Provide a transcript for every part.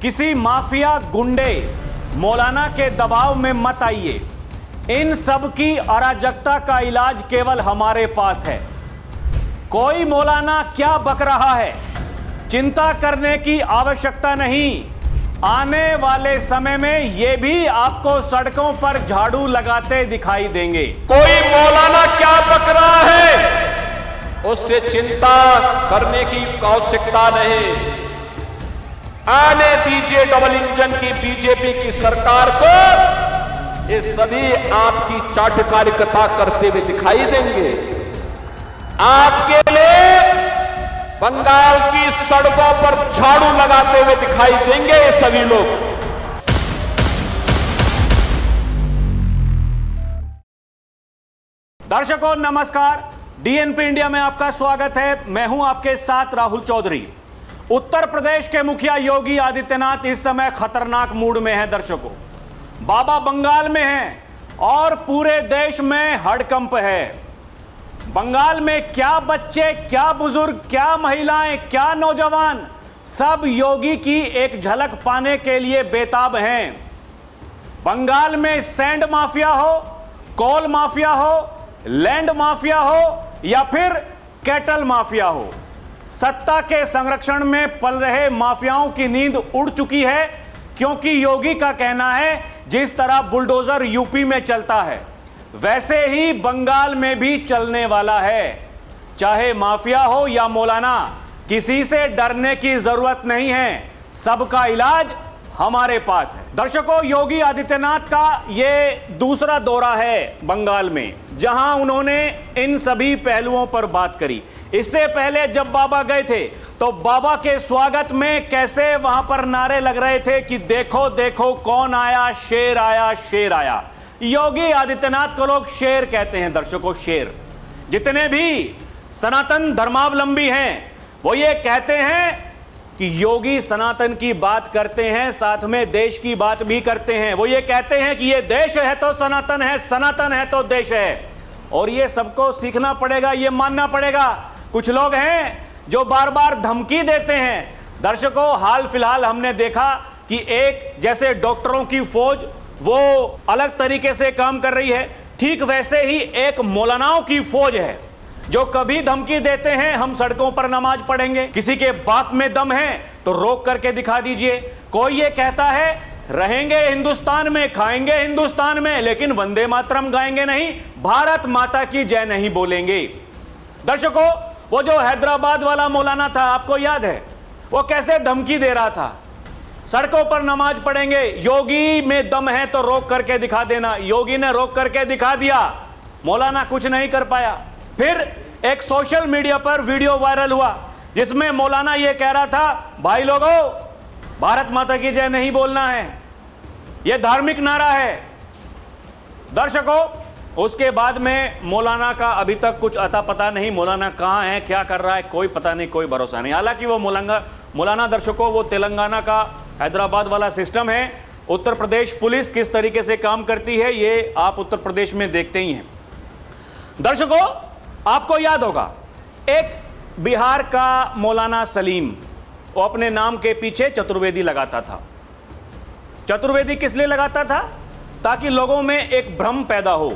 किसी माफिया गुंडे मौलाना के दबाव में मत आइए। इन सब की अराजकता का इलाज केवल हमारे पास है। कोई मौलाना क्या बक रहा है, चिंता करने की आवश्यकता नहीं। आने वाले समय में ये भी आपको सड़कों पर झाड़ू लगाते दिखाई देंगे। कोई मौलाना क्या बक रहा है, उससे चिंता करने की आवश्यकता नहीं। आने दीजिए डबल इंजन की बीजेपी की सरकार को, ये सभी आपकी चाटुकारिता करते हुए दिखाई देंगे। आपके लिए बंगाल की सड़कों पर झाड़ू लगाते हुए दिखाई देंगे ये सभी लोग। दर्शकों नमस्कार, डीएनपी इंडिया में आपका स्वागत है। मैं हूं आपके साथ राहुल चौधरी। उत्तर प्रदेश के मुखिया योगी आदित्यनाथ इस समय खतरनाक मूड में हैं। दर्शकों, बाबा बंगाल में हैं और पूरे देश में हड़कंप है। बंगाल में क्या बच्चे, क्या बुजुर्ग, क्या महिलाएं, क्या नौजवान, सब योगी की एक झलक पाने के लिए बेताब हैं। बंगाल में सैंड माफिया हो, कोल माफिया हो, लैंड माफिया हो या फिर कैटल माफिया हो, सत्ता के संरक्षण में पल रहे माफियाओं की नींद उड़ चुकी है। क्योंकि योगी का कहना है जिस तरह बुलडोजर यूपी में चलता है वैसे ही बंगाल में भी चलने वाला है। चाहे माफिया हो या मौलाना, किसी से डरने की जरूरत नहीं है। सबका इलाज हमारे पास है। दर्शकों, योगी आदित्यनाथ का ये दूसरा दौरा है बंगाल में, जहां उन्होंने इन सभी पहलुओं पर बात करी। इससे पहले जब बाबा गए थे तो बाबा के स्वागत में कैसे वहां पर नारे लग रहे थे कि देखो देखो कौन आया, शेर आया, शेर आया। योगी आदित्यनाथ को लोग शेर कहते हैं। दर्शकों, शेर। जितने भी सनातन धर्मावलंबी हैं वो ये कहते हैं कि योगी सनातन की बात करते हैं, साथ में देश की बात भी करते हैं। वो ये कहते हैं कि ये देश है तो सनातन है, सनातन है तो देश है। और ये सबको सीखना पड़ेगा, ये मानना पड़ेगा। कुछ लोग हैं जो बार बार धमकी देते हैं। दर्शकों, हाल फिलहाल हमने देखा कि एक जैसे डॉक्टरों की फौज वो अलग तरीके से काम कर रही है, ठीक वैसे ही एक मौलानाओं की फौज है जो कभी धमकी देते हैं हम सड़कों पर नमाज पढ़ेंगे, किसी के बाप में दम है तो रोक करके दिखा दीजिए। कोई ये कहता है रहेंगे हिंदुस्तान में, खाएंगे हिंदुस्तान में, लेकिन वंदे मातरम गाएंगे नहीं, भारत माता की जय नहीं बोलेंगे। दर्शकों, वो जो हैदराबाद वाला मौलाना था, आपको याद है वो कैसे धमकी दे रहा था, सड़कों पर नमाज पढ़ेंगे, योगी में दम है तो रोक करके दिखा देना। योगी ने रोक करके दिखा दिया, मौलाना कुछ नहीं कर पाया। फिर एक सोशल मीडिया पर वीडियो वायरल हुआ जिसमें मौलाना यह कह रहा था, भाई लोगों भारत माता की जय नहीं बोलना है, यह धार्मिक नारा है। दर्शकों, उसके बाद में मौलाना का अभी तक कुछ अता पता नहीं। मौलाना कहां है, क्या कर रहा है, कोई पता नहीं, कोई भरोसा नहीं। हालांकि वो मौलाना दर्शकों, वो तेलंगाना का हैदराबाद वाला सिस्टम है। उत्तर प्रदेश पुलिस किस तरीके से काम करती है ये आप उत्तर प्रदेश में देखते ही हैं। दर्शकों, आपको याद होगा एक बिहार का मौलाना सलीम, वो अपने नाम के पीछे चतुर्वेदी लगाता था। चतुर्वेदी किस लिए लगाता था? ताकि लोगों में एक भ्रम पैदा हो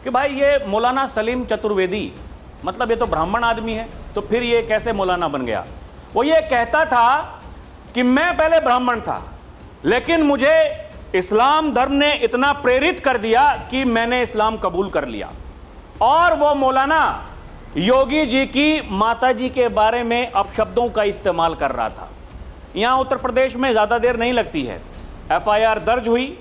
कि भाई ये मौलाना सलीम चतुर्वेदी, मतलब ये तो ब्राह्मण आदमी है, तो फिर ये कैसे मौलाना बन गया। वो ये कहता था कि मैं पहले ब्राह्मण था, लेकिन मुझे इस्लाम धर्म ने इतना प्रेरित कर दिया कि मैंने इस्लाम कबूल कर लिया। और वो मौलाना योगी जी की माता जी के बारे में अपशब्दों का इस्तेमाल कर रहा था। यहाँ उत्तर प्रदेश में ज़्यादा देर नहीं लगती है, एफआईआर दर्ज हुई।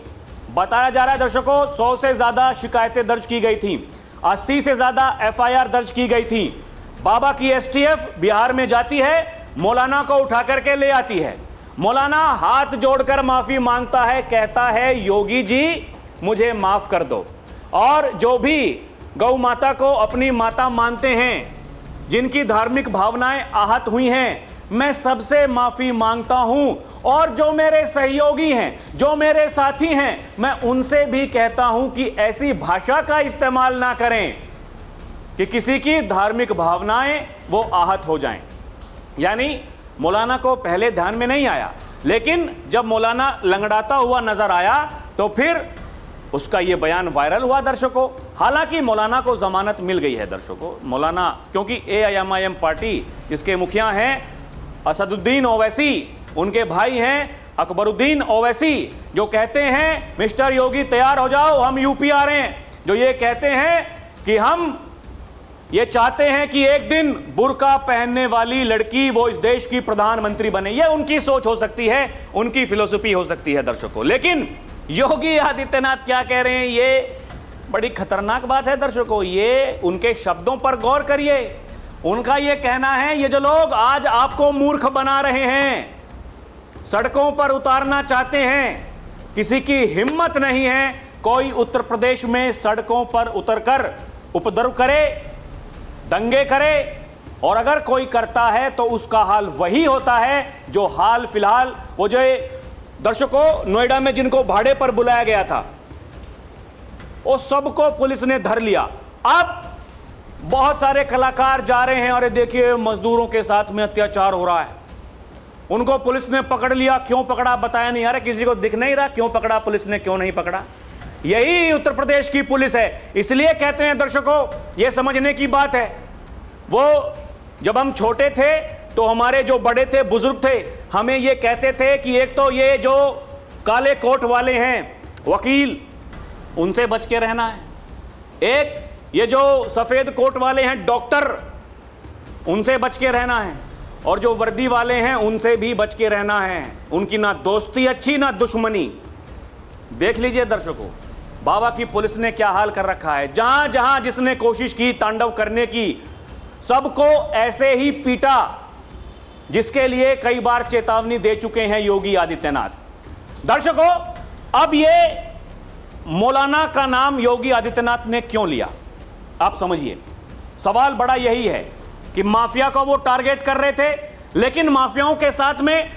बताया जा रहा है दर्शकों 100 से ज़्यादा शिकायतें दर्ज की गई थी, 80 से ज़्यादा एफआईआर दर्ज की गई थी। बाबा की एसटीएफ बिहार में जाती है, मौलाना को उठा करके ले आती है। मौलाना हाथ जोड़कर माफ़ी मांगता है, कहता है योगी जी मुझे माफ़ कर दो। और जो भी गौ माता को अपनी माता मानते हैं, जिनकी धार्मिक भावनाएं आहत हुई हैं, मैं सबसे माफी मांगता हूं। और जो मेरे सहयोगी हैं, जो मेरे साथी हैं, मैं उनसे भी कहता हूं कि ऐसी भाषा का इस्तेमाल ना करें कि किसी की धार्मिक भावनाएं वो आहत हो जाएं। यानी मौलाना को पहले ध्यान में नहीं आया, लेकिन जब मौलाना लंगड़ाता हुआ नजर आया तो फिर उसका यह बयान वायरल हुआ दर्शकों। हालांकि मौलाना को जमानत मिल गई है दर्शकों, मौलाना, क्योंकि AIMIM पार्टी इसके मुखिया हैं असदुद्दीन ओवैसी, उनके भाई हैं अकबरुद्दीन ओवैसी, जो कहते हैं मिस्टर योगी तैयार हो जाओ, हम यूपी आ रहे हैं, जो ये कहते हैं कि हम ये चाहते हैं कि एक दिन बुर्का पहनने वाली लड़की वो इस देश की प्रधानमंत्री बने। ये उनकी सोच हो सकती है, उनकी फिलोसफी हो सकती है दर्शकों। लेकिन योगी आदित्यनाथ क्या कह रहे हैं, ये बड़ी खतरनाक बात है दर्शकों। ये उनके शब्दों पर गौर करिए। उनका ये कहना है, ये जो लोग आज आपको मूर्ख बना रहे हैं, सड़कों पर उतारना चाहते हैं, किसी की हिम्मत नहीं है कोई उत्तर प्रदेश में सड़कों पर उतरकर उपद्रव करे, दंगे करे, और अगर कोई करता है तो उसका हाल वही होता है जो हाल फिलहाल वो जो दर्शकों नोएडा में जिनको भाड़े पर बुलाया गया था, वो सबको पुलिस ने धर लिया। अब बहुत सारे कलाकार जा रहे हैं, अरे देखिए मजदूरों के साथ में अत्याचार हो रहा है, उनको पुलिस ने पकड़ लिया, क्यों पकड़ा बताया नहीं, अरे किसी को दिख नहीं रहा क्यों पकड़ा पुलिस ने, क्यों नहीं पकड़ा। यही उत्तर प्रदेश की पुलिस है। इसलिए कहते हैं दर्शकों, यह समझने की बात है, वो जब हम छोटे थे तो हमारे जो बड़े थे, बुजुर्ग थे, हमें ये कहते थे कि एक तो ये जो काले कोट वाले हैं वकील, उनसे बच के रहना है, एक ये जो सफेद कोट वाले हैं डॉक्टर, उनसे बच के रहना है, और जो वर्दी वाले हैं उनसे भी बच के रहना है। उनकी ना दोस्ती अच्छी ना दुश्मनी। देख लीजिए दर्शकों, बाबा की पुलिस ने क्या हाल कर रखा है। जहां जहां जिसने कोशिश की तांडव करने की, सबको ऐसे ही पीटा, जिसके लिए कई बार चेतावनी दे चुके हैं योगी आदित्यनाथ। दर्शकों, अब ये मौलाना का नाम योगी आदित्यनाथ ने क्यों लिया, आप समझिए। सवाल बड़ा यही है कि माफिया को वो टारगेट कर रहे थे, लेकिन माफियाओं के साथ में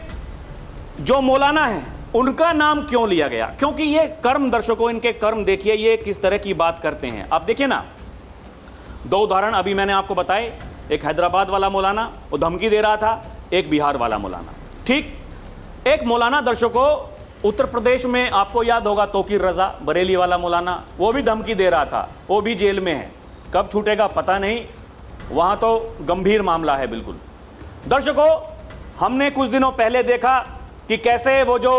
जो मौलाना है उनका नाम क्यों लिया गया? क्योंकि ये कर्म, दर्शकों इनके कर्म देखिए, ये किस तरह की बात करते हैं। आप देखिए ना, दो उदाहरण अभी मैंने आपको बताए। एक हैदराबाद वाला मौलाना, वो धमकी दे रहा था, एक बिहार वाला मौलाना। ठीक, एक मौलाना दर्शकों उत्तर प्रदेश में आपको याद होगा, तोकीर रजा बरेली वाला मौलाना, वो भी धमकी दे रहा था, वो भी जेल में है, कब छूटेगा पता नहीं, वहां तो गंभीर मामला है बिल्कुल। दर्शकों, हमने कुछ दिनों पहले देखा कि कैसे वो जो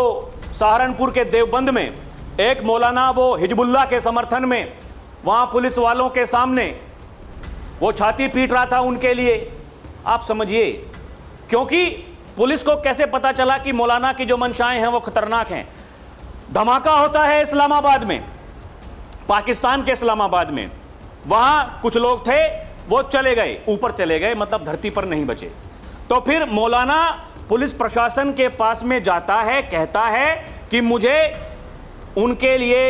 सहारनपुर के देवबंद में एक मौलाना वो हिजबुल्लाह के समर्थन में वहां पुलिस वालों के सामने वो छाती पीट रहा था उनके लिए। आप समझिए, क्योंकि पुलिस को कैसे पता चला कि मौलाना की जो मंशाएं हैं वो खतरनाक हैं। धमाका होता है इस्लामाबाद में, पाकिस्तान के इस्लामाबाद में, वहां कुछ लोग थे, वो चले गए, ऊपर चले गए, मतलब धरती पर नहीं बचे। तो फिर मौलाना पुलिस प्रशासन के पास में जाता है, कहता है कि मुझे उनके लिए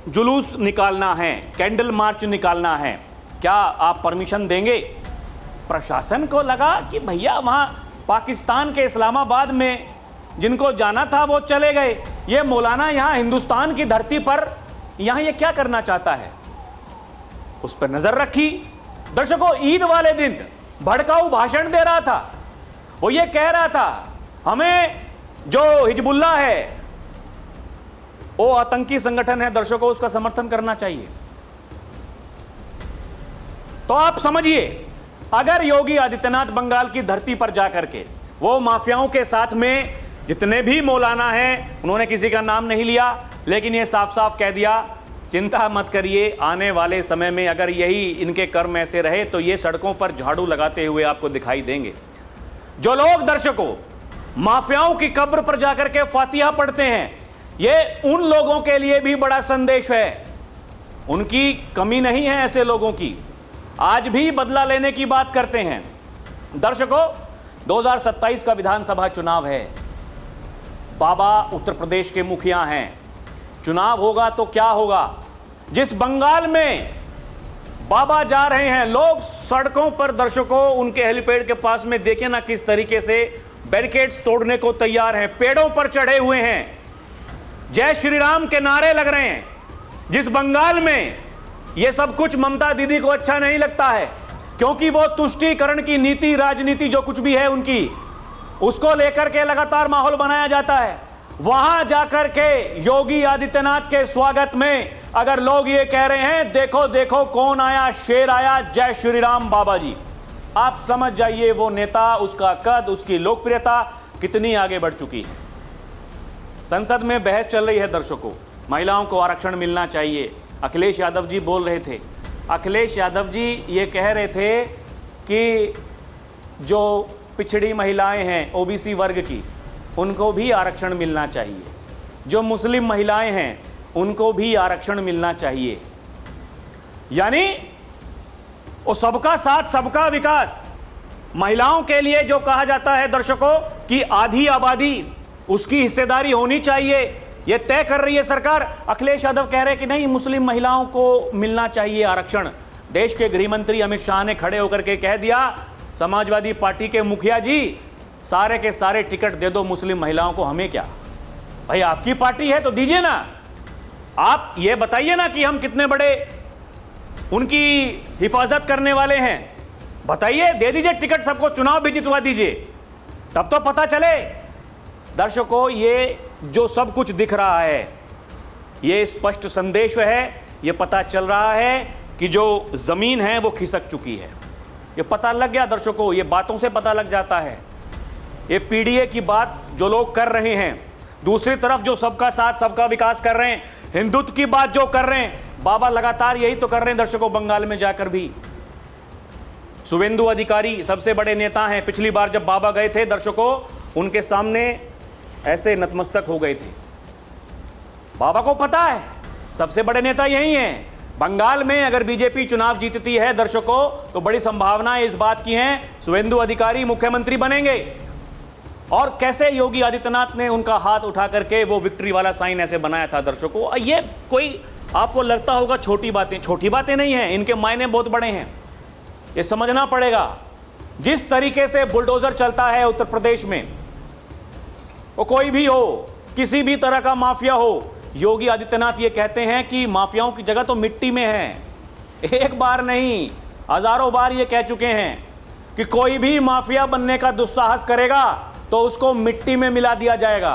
जुलूस निकालना है, कैंडल मार्च निकालना है, क्या आप परमिशन देंगे? प्रशासन को लगा कि भैया वहां पाकिस्तान के इस्लामाबाद में जिनको जाना था वो चले गए, ये मौलाना यहां हिंदुस्तान की धरती पर यहां ये क्या करना चाहता है? उस पर नजर रखी। दर्शकों, ईद वाले दिन भड़काऊ भाषण दे रहा था, वो ये कह रहा था हमें जो हिजबुल्लाह है वो आतंकी संगठन है, दर्शकों उसका समर्थन करना चाहिए। तो आप समझिए, अगर योगी आदित्यनाथ बंगाल की धरती पर जाकर के वो माफियाओं के साथ में जितने भी मौलाना हैं, उन्होंने किसी का नाम नहीं लिया, लेकिन ये साफ साफ कह दिया चिंता मत करिए, आने वाले समय में अगर यही इनके कर्म ऐसे रहे तो ये सड़कों पर झाड़ू लगाते हुए आपको दिखाई देंगे। जो लोग दर्शकों माफियाओं की कब्र पर जाकर के फातिहा पढ़ते हैं, ये उन लोगों के लिए भी बड़ा संदेश है। उनकी कमी नहीं है ऐसे लोगों की, आज भी बदला लेने की बात करते हैं। दर्शकों, 2027 का विधानसभा चुनाव है, बाबा उत्तर प्रदेश के मुखिया हैं, चुनाव होगा तो क्या होगा? जिस बंगाल में बाबा जा रहे हैं, लोग सड़कों पर, दर्शकों उनके हेलीपैड के पास में देखिए ना किस तरीके से बैरिकेड्स तोड़ने को तैयार हैं, पेड़ों पर चढ़े हुए हैं, जय श्री राम के नारे लग रहे हैं। जिस बंगाल में यह सब कुछ ममता दीदी को अच्छा नहीं लगता है, क्योंकि वो तुष्टीकरण की नीति, राजनीति जो कुछ भी है उनकी, उसको लेकर के लगातार माहौल बनाया जाता है। वहां जाकर के योगी आदित्यनाथ के स्वागत में अगर लोग ये कह रहे हैं देखो देखो कौन आया, शेर आया, जय श्री राम बाबा जी, आप समझ जाइए वो नेता, उसका कद, उसकी लोकप्रियता कितनी आगे बढ़ चुकी है। संसद में बहस चल रही है दर्शकों, महिलाओं को आरक्षण मिलना चाहिए। अखिलेश यादव जी बोल रहे थे, अखिलेश यादव जी ये कह रहे थे कि जो पिछड़ी महिलाएं हैं ओबीसी वर्ग की, उनको भी आरक्षण मिलना चाहिए, जो मुस्लिम महिलाएं हैं उनको भी आरक्षण मिलना चाहिए। यानी वो सबका साथ सबका विकास, महिलाओं के लिए जो कहा जाता है दर्शकों कि आधी आबादी उसकी हिस्सेदारी होनी चाहिए, यह तय कर रही है सरकार। अखिलेश यादव कह रहे हैं कि नहीं, मुस्लिम महिलाओं को मिलना चाहिए आरक्षण। देश के गृह मंत्री अमित शाह ने खड़े होकर के कह दिया, समाजवादी पार्टी के मुखिया जी सारे के सारे टिकट दे दो मुस्लिम महिलाओं को, हमें क्या भाई, आपकी पार्टी है तो दीजिए ना। आप ये बताइए ना कि हम कितने बड़े उनकी हिफाजत करने वाले हैं, बताइए, दे दीजिए टिकट सबको, चुनाव भी जितवा दीजिए, तब तो पता चले। दर्शकों, ये जो सब कुछ दिख रहा है ये स्पष्ट संदेश है, ये पता चल रहा है कि जो जमीन है वो खिसक चुकी है। ये पता लग गया दर्शकों, ये बातों से पता लग जाता है। ये पीडीए की बात जो लोग कर रहे हैं, दूसरी तरफ जो सबका साथ सबका विकास कर रहे हैं, हिंदुत्व की बात जो कर रहे हैं, बाबा लगातार यही तो कर रहे हैं दर्शकों। बंगाल में जाकर भी शुवेंदु अधिकारी सबसे बड़े नेता हैं, पिछली बार जब बाबा गए थे दर्शकों, उनके सामने ऐसे नतमस्तक हो गए थे। बाबा को पता है सबसे बड़े नेता यही हैं। बंगाल में अगर बीजेपी चुनाव जीतती है दर्शकों, तो बड़ी संभावनाएं इस बात की हैं शुवेंदु अधिकारी मुख्यमंत्री बनेंगे। और कैसे योगी आदित्यनाथ ने उनका हाथ उठा करके वो विक्ट्री वाला साइन ऐसे बनाया था दर्शकों। ये कोई आपको लगता होगा छोटी बातें नहीं हैं, इनके मायने बहुत बड़े हैं, ये समझना पड़ेगा। जिस तरीके से बुलडोजर चलता है उत्तर प्रदेश में, वो कोई भी हो, किसी भी तरह का माफिया हो, योगी आदित्यनाथ ये कहते हैं कि माफियाओं की जगह तो मिट्टी में है। एक बार नहीं, हजारों बार ये कह चुके हैं कि कोई भी माफिया बनने का दुस्साहस करेगा तो उसको मिट्टी में मिला दिया जाएगा।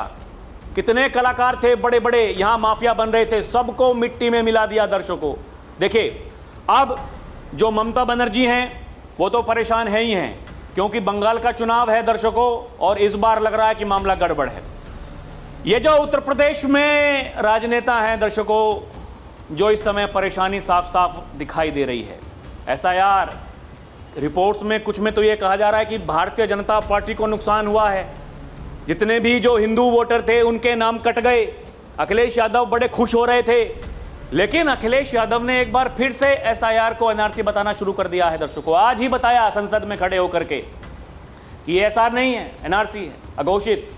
कितने कलाकार थे बड़े बड़े यहां माफिया बन रहे थे, सबको मिट्टी में मिला दिया दर्शकों। देखिए, अब जो ममता बनर्जी हैं वो तो परेशान है ही हैं, क्योंकि बंगाल का चुनाव है दर्शकों, और इस बार लग रहा है कि मामला गड़बड़ है। ये जो उत्तर प्रदेश में राजनेता हैं दर्शकों, जो इस समय परेशानी साफ साफ दिखाई दे रही है। ऐसा यार रिपोर्ट्स में कुछ में तो ये कहा जा रहा है कि भारतीय जनता पार्टी को नुकसान हुआ है, जितने भी जो हिंदू वोटर थे उनके नाम कट गए। अखिलेश यादव बड़े खुश हो रहे थे, लेकिन अखिलेश यादव ने एक बार फिर से एसआईआर को एनआरसी बताना शुरू कर दिया है दर्शकों। आज ही बताया संसद में खड़े होकर के कि एसआर नहीं है, एनआरसी है, अघोषित।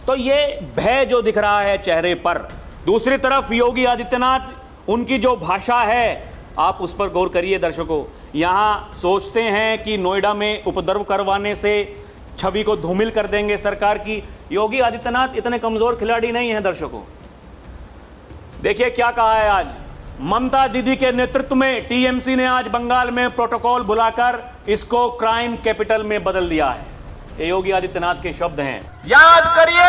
तो ये भय जो दिख रहा है चेहरे पर। दूसरी तरफ योगी आदित्यनाथ, उनकी जो भाषा है, आप उस पर गौर करिए दर्शकों। यहां सोचते हैं कि नोएडा में उपद्रव करवाने से छवि को धूमिल कर देंगे सरकार की। योगी आदित्यनाथ इतने कमजोर खिलाड़ी नहीं हैं दर्शकों। देखिए क्या कहा है आज ममता दीदी के नेतृत्व में टीएमसी ने आज बंगाल में प्रोटोकॉल बुलाकर इसको क्राइम कैपिटल में बदल दिया है। ये योगी आदित्यनाथ के शब्द हैं। याद करिए,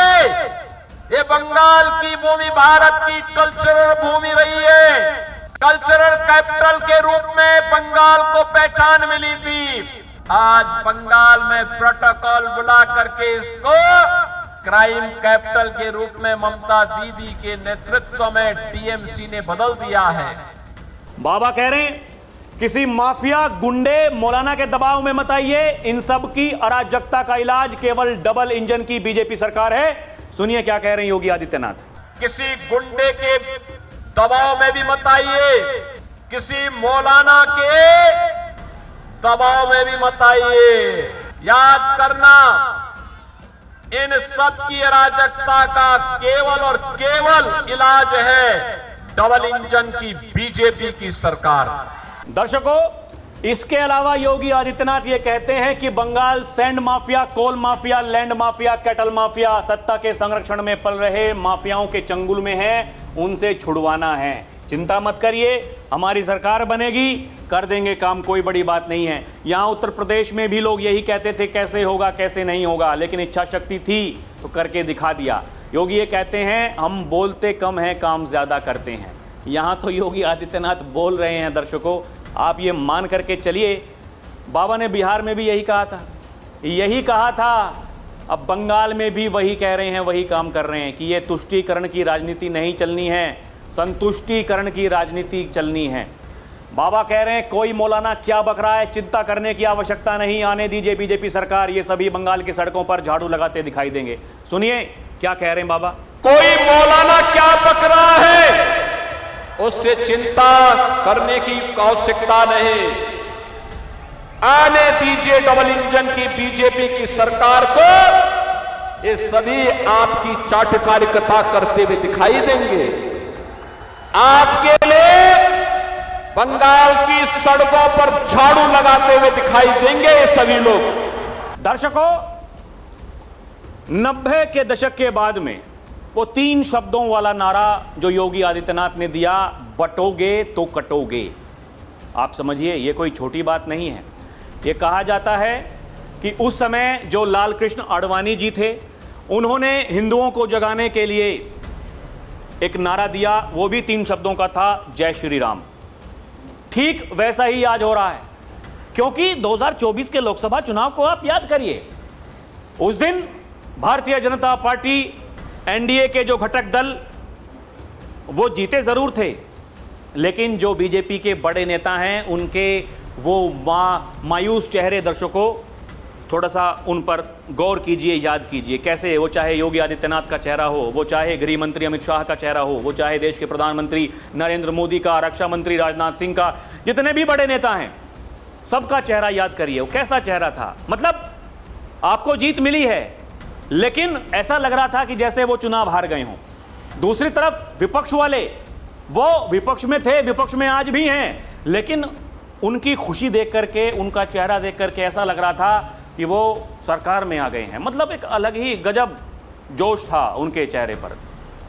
ये बंगाल की भूमि भारत की कल्चरल भूमि रही है। कल्चरल कैपिटल के रूप में बंगाल को पहचान मिली थी। आज बंगाल में प्रोटोकॉल बुला करके इसको क्राइम कैपिटल के रूप में ममता दीदी के नेतृत्व में टीएमसी ने बदल दिया है। बाबा कह रहे हैं किसी माफिया, गुंडे, मौलाना के दबाव में मत आइए। इन सब की अराजकता का इलाज केवल डबल इंजन की बीजेपी सरकार है। सुनिए क्या कह रहे हैं योगी आदित्यनाथ। किसी गुंडे के दबाव में भी मत आइए, किसी मौलाना के दबाव में भी मत आइए। याद करना, इन सब की अराजकता का केवल और केवल इलाज है डबल इंजन की बीजेपी की सरकार। दर्शकों, इसके अलावा योगी आदित्यनाथ ये कहते हैं कि Bengal sand mafia, coal mafia, land mafia, cattle mafia, सत्ता के संरक्षण में पल रहे माफियाओं के चंगुल में है, उनसे छुड़वाना है। चिंता मत करिए, हमारी सरकार बनेगी, कर देंगे काम, कोई बड़ी बात नहीं है। यहाँ उत्तर प्रदेश में भी लोग यही कहते थे कैसे होगा कैसे नहीं होगा, लेकिन इच्छा शक्ति थी तो करके दिखा दिया। योगी ये कहते हैं हम बोलते कम हैं काम ज़्यादा करते हैं। यहाँ तो योगी आदित्यनाथ बोल रहे हैं दर्शकों, आप ये मान करके चलिए। बाबा ने बिहार में भी यही कहा था, अब बंगाल में भी वही कह रहे हैं, वही काम कर रहे हैं कि ये तुष्टीकरण की राजनीति नहीं चलनी है, संतुष्टीकरण की राजनीति चलनी है। बाबा कह रहे हैं कोई मौलाना क्या बक रहा है, चिंता करने की आवश्यकता नहीं, आने दीजिए बीजेपी सरकार, ये सभी बंगाल की सड़कों पर झाड़ू लगाते दिखाई देंगे। सुनिए क्या कह रहे हैं बाबा। कोई मौलाना क्या बक रहा है, उससे चिंता करने की आवश्यकता नहीं। आने दीजिए डबल इंजन की बीजेपी की सरकार को, ये सभी आपकी चाटकारिता करते हुए दिखाई देंगे। आपके लिए बंगाल की सड़कों पर झाड़ू लगाते हुए दिखाई देंगे ये सभी लोग। दर्शकों, 90 के दशक के बाद में वो 3 शब्दों वाला नारा जो योगी आदित्यनाथ ने दिया, बटोगे तो कटोगे, आप समझिए ये कोई छोटी बात नहीं है। ये कहा जाता है कि उस समय जो लाल कृष्ण आडवाणी जी थे, उन्होंने हिंदुओं को जगाने के लिए एक नारा दिया, वो भी 3 शब्दों का था, जय श्री राम। ठीक वैसा ही आज हो रहा है, क्योंकि 2024 के लोकसभा चुनाव को आप याद करिए। उस दिन भारतीय जनता पार्टी, एनडीए के जो घटक दल, वो जीते जरूर थे, लेकिन जो बीजेपी के बड़े नेता हैं उनके वो मायूस चेहरे, दर्शकों थोड़ा सा उन पर गौर कीजिए, याद कीजिए कैसे, वो चाहे योगी आदित्यनाथ का चेहरा हो, वो चाहे गृह मंत्री अमित शाह का चेहरा हो, वो चाहे देश के प्रधानमंत्री नरेंद्र मोदी का, रक्षा मंत्री राजनाथ सिंह का, जितने भी बड़े नेता हैं सबका चेहरा याद करिए, वो कैसा चेहरा था। मतलब आपको जीत मिली है, लेकिन ऐसा लग रहा था कि जैसे वो चुनाव हार गए हों। दूसरी तरफ विपक्ष वाले, वो विपक्ष में थे, विपक्ष में आज भी हैं, लेकिन उनकी खुशी देख करके, उनका चेहरा देख करके ऐसा लग रहा था कि वो सरकार में आ गए हैं। मतलब एक अलग ही गजब जोश था उनके चेहरे पर।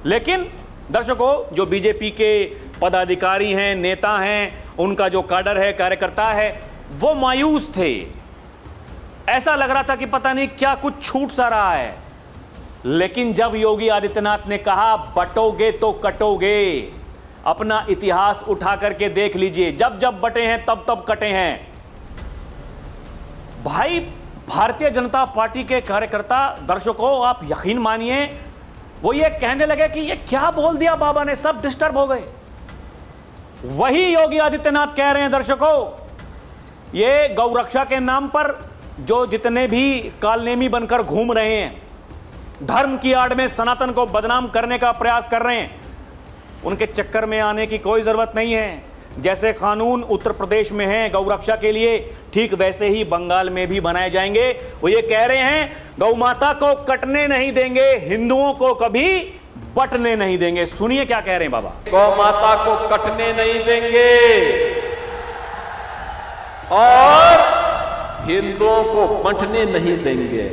लेकिन दर्शकों, जो बीजेपी के पदाधिकारी हैं, नेता हैं, उनका जो काडर है, कार्यकर्ता है, वो मायूस थे। ऐसा लग रहा था कि पता नहीं क्या कुछ छूट सा रहा है। लेकिन जब योगी आदित्यनाथ ने कहा बटोगे तो कटोगे, अपना इतिहास उठा करके देख लीजिए, जब जब बटे हैं तब तब कटे हैं। भाई, भारतीय जनता पार्टी के कार्यकर्ता, दर्शकों आप यकीन मानिए, वो ये कहने लगे कि ये क्या बोल दिया बाबा ने, सब डिस्टर्ब हो गए। वही योगी आदित्यनाथ कह रहे हैं दर्शकों, ये गौरक्षा के नाम पर जो जितने भी कालनेमी बनकर घूम रहे हैं, धर्म की आड़ में सनातन को बदनाम करने का प्रयास कर रहे हैं, उनके चक्कर में आने की कोई जरूरत नहीं है। जैसे कानून उत्तर प्रदेश में है गौरक्षा के लिए, ठीक वैसे ही बंगाल में भी बनाए जाएंगे। वो ये कह रहे हैं गौ माता को कटने नहीं देंगे, हिंदुओं को कभी बटने नहीं देंगे। सुनिए क्या कह रहे हैं बाबा। गौ माता को कटने नहीं देंगे और हिंदुओं को बंटने नहीं देंगे।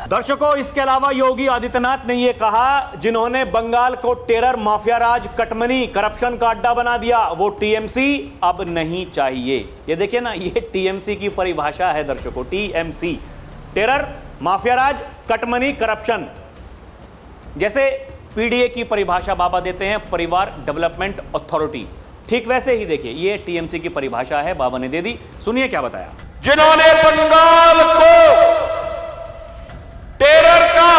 दर्शकों, इसके अलावा योगी आदित्यनाथ ने यह कहा, जिन्होंने बंगाल को टेरर, माफिया राज, कटमनी, करप्शन का अड्डा बना दिया, वो टीएमसी अब नहीं चाहिए। ये देखिए ना, ये टीएमसी की परिभाषा है दर्शकों, टीएमसी, टेरर, माफिया राज, कटमनी, करप्शन। जैसे पीडीए की परिभाषा बाबा देते हैं, परिवार डेवलपमेंट अथॉरिटी, ठीक वैसे ही देखिए ये टीएमसी की परिभाषा है, बाबा ने दे दी। सुनिए क्या बताया। जिन्होंने बंगाल को टेरर का,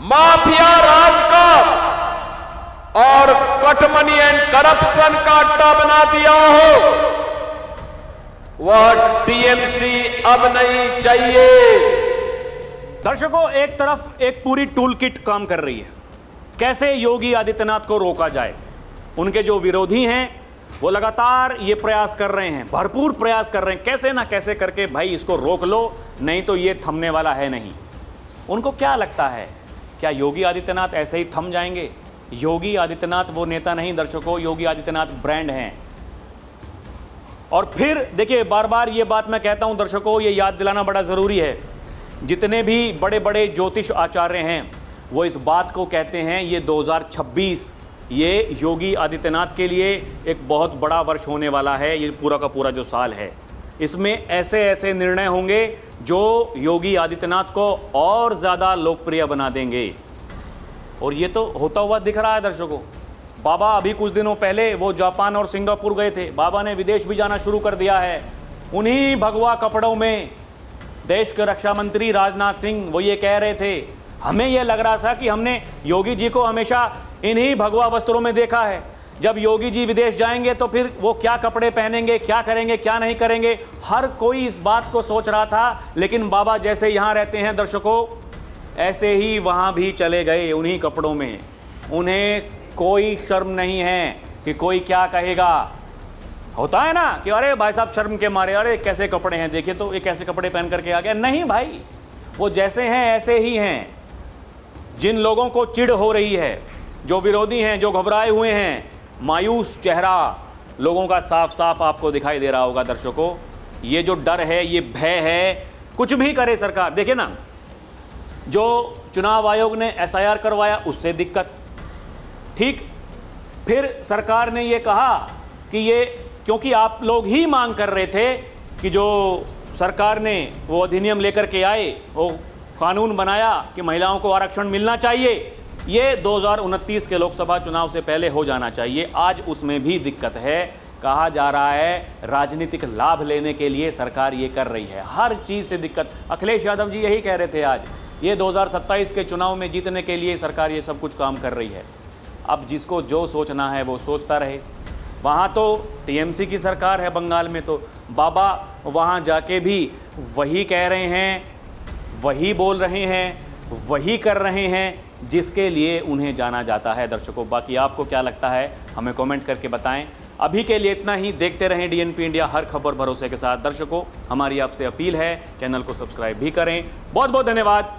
माफिया राज का और कटमनी एंड करप्शन का अड्डा बना दिया हो, वह टीएमसी अब नहीं चाहिए। दर्शकों, एक तरफ एक पूरी टूल किट काम कर रही है, कैसे योगी आदित्यनाथ को रोका जाए। उनके जो विरोधी हैं वो लगातार ये प्रयास कर रहे हैं, भरपूर प्रयास कर रहे हैं, कैसे ना कैसे करके भाई इसको रोक लो, नहीं तो ये थमने वाला है नहीं। उनको क्या लगता है, क्या योगी आदित्यनाथ ऐसे ही थम जाएंगे? योगी आदित्यनाथ वो नेता नहीं दर्शकों, योगी आदित्यनाथ ब्रांड हैं। और फिर देखिए, बार बार ये बात मैं कहता हूं दर्शकों, ये याद दिलाना बड़ा ज़रूरी है, जितने भी बड़े बड़े ज्योतिष आचार्य हैं वो इस बात को कहते हैं, ये 2026 ये योगी आदित्यनाथ के लिए एक बहुत बड़ा वर्ष होने वाला है। ये पूरा का पूरा जो साल है, इसमें ऐसे ऐसे निर्णय होंगे जो योगी आदित्यनाथ को और ज़्यादा लोकप्रिय बना देंगे। और ये तो होता हुआ दिख रहा है दर्शकों। बाबा अभी कुछ दिनों पहले वो जापान और सिंगापुर गए थे। बाबा ने विदेश भी जाना शुरू कर दिया है। उन्हीं भगवा कपड़ों में देश के रक्षा मंत्री राजनाथ सिंह वो ये कह रहे थे, हमें ये लग रहा था कि हमने योगी जी को हमेशा इन्हीं भगवा वस्त्रों में देखा है। जब योगी जी विदेश जाएंगे तो फिर वो क्या कपड़े पहनेंगे, क्या करेंगे, क्या नहीं करेंगे, हर कोई इस बात को सोच रहा था। लेकिन बाबा जैसे यहाँ रहते हैं दर्शकों, ऐसे ही वहाँ भी चले गए उन्हीं कपड़ों में। उन्हें कोई शर्म नहीं है कि कोई क्या कहेगा। होता है ना कि अरे भाई साहब शर्म के मारे, अरे कैसे कपड़े हैं, देखिए तो ये कैसे कपड़े पहन करके आ गया। नहीं भाई, वो जैसे हैं ऐसे ही हैं। जिन लोगों को चिढ़ हो रही है, जो विरोधी हैं, जो घबराए हुए हैं, मायूस चेहरा लोगों का साफ साफ आपको दिखाई दे रहा होगा दर्शकों। ये जो डर है, ये भय है, कुछ भी करे सरकार। देखिए ना, जो चुनाव आयोग ने SIR करवाया उससे दिक्कत, ठीक। फिर सरकार ने ये कहा कि ये क्योंकि आप लोग ही मांग कर रहे थे कि जो सरकार ने वो अधिनियम लेकर के आए, वो कानून बनाया कि महिलाओं को आरक्षण मिलना चाहिए, ये 2029 के लोकसभा चुनाव से पहले हो जाना चाहिए। आज उसमें भी दिक्कत है। कहा जा रहा है राजनीतिक लाभ लेने के लिए सरकार ये कर रही है, हर चीज़ से दिक्कत। अखिलेश यादव जी यही कह रहे थे आज, ये 2027 के चुनाव में जीतने के लिए सरकार ये सब कुछ काम कर रही है। अब जिसको जो सोचना है वो सोचता रहे। वहाँ तो TMC की सरकार है बंगाल में, तो बाबा वहाँ जाके भी वही कह रहे हैं, वही बोल रहे हैं, वही कर रहे हैं जिसके लिए उन्हें जाना जाता है दर्शकों। बाकी आपको क्या लगता है हमें कमेंट करके बताएं। अभी के लिए इतना ही। देखते रहें DNP इंडिया, हर खबर भरोसे के साथ। दर्शकों, हमारी आपसे अपील है, चैनल को सब्सक्राइब भी करें। बहुत बहुत धन्यवाद।